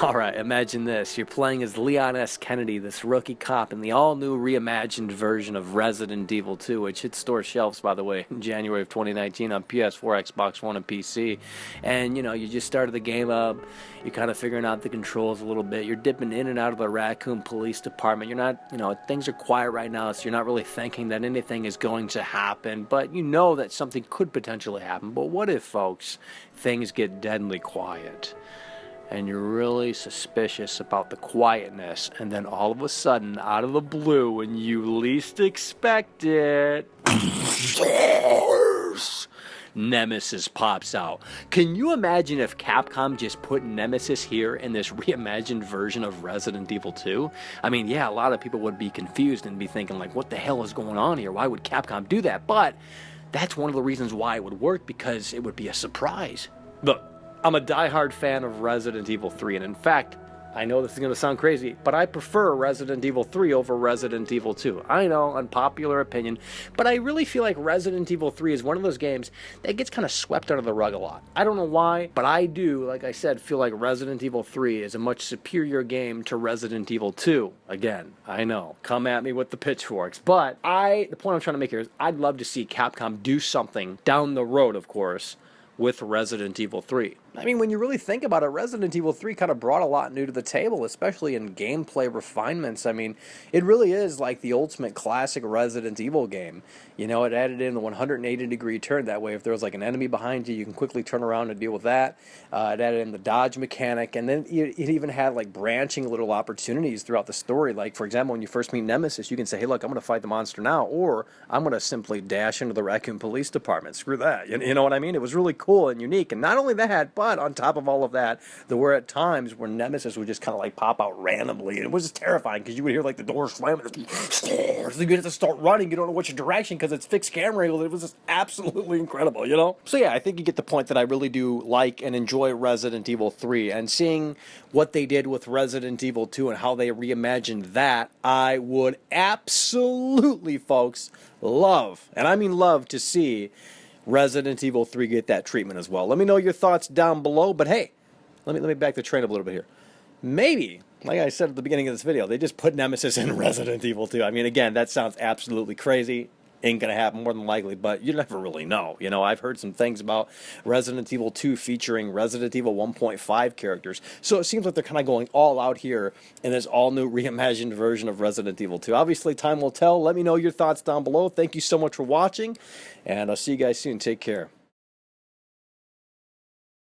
Alright, imagine this. You're playing as Leon S. Kennedy, this rookie cop, in the all-new reimagined version of Resident Evil 2, which hit store shelves, by the way, in January of 2019 on PS4, Xbox One, and PC. And, you just started the game up, you're kind of figuring out the controls a little bit, you're dipping in and out of the Raccoon Police Department, you're not, things are quiet right now, so you're not really thinking that anything is going to happen, but you know that something could potentially happen. But what if, folks, things get deadly quiet? And you're really suspicious about the quietness, and then all of a sudden, out of the blue, when you least expect it, Nemesis pops out. Can you imagine if Capcom just put Nemesis here in this reimagined version of Resident Evil 2? I mean, yeah, a lot of people would be confused and be thinking, like, what the hell is going on here? Why would Capcom do that? But that's one of the reasons why it would work, because it would be a surprise. Look, I'm a diehard fan of Resident Evil 3, and in fact, I know this is going to sound crazy, but I prefer Resident Evil 3 over Resident Evil 2. I know, unpopular opinion, but I really feel like Resident Evil 3 is one of those games that gets kind of swept under the rug a lot. I don't know why, but I do, like I said, feel like Resident Evil 3 is a much superior game to Resident Evil 2. Again, I know, come at me with the pitchforks, but the point I'm trying to make here is I'd love to see Capcom do something down the road, of course, with Resident Evil 3. I mean, when you really think about it, Resident Evil 3 kind of brought a lot new to the table, especially in gameplay refinements. I mean, it really is like the ultimate classic Resident Evil game. It added in the 180-degree turn. That way, if there was like an enemy behind you, you can quickly turn around and deal with that. It added in the dodge mechanic, and then it even had like branching little opportunities throughout the story. Like, for example, when you first meet Nemesis, you can say, hey, look, I'm going to fight the monster now, or I'm going to simply dash into the Raccoon Police Department. Screw that. You know what I mean? It was really cool and unique. And not only that, but on top of all of that, there were at times where Nemesis would just kind of like pop out randomly, and it was just terrifying because you would hear like the doors slam, and you have to start running. You don't know which direction because it's fixed camera angles. It was just absolutely incredible, So yeah, I think you get the point that I really do like and enjoy Resident Evil 3, and seeing what they did with Resident Evil 2 and how they reimagined that, I would absolutely, folks, love, and I mean love, to see Resident Evil 3 get that treatment as well. Let me know your thoughts down below, but hey, let me back the train up a little bit here. Maybe, like I said at the beginning of this video, they just put Nemesis in Resident Evil 2. I mean, again, that sounds absolutely crazy. Ain't gonna happen more than likely, but you never really know. I've heard some things about Resident Evil 2 featuring Resident Evil 1.5 characters, so it seems like they're kind of going all out here in this all-new reimagined version of Resident Evil 2. Obviously, time will tell. Let me know your thoughts down below. Thank you so much for watching, and I'll see you guys soon. Take care.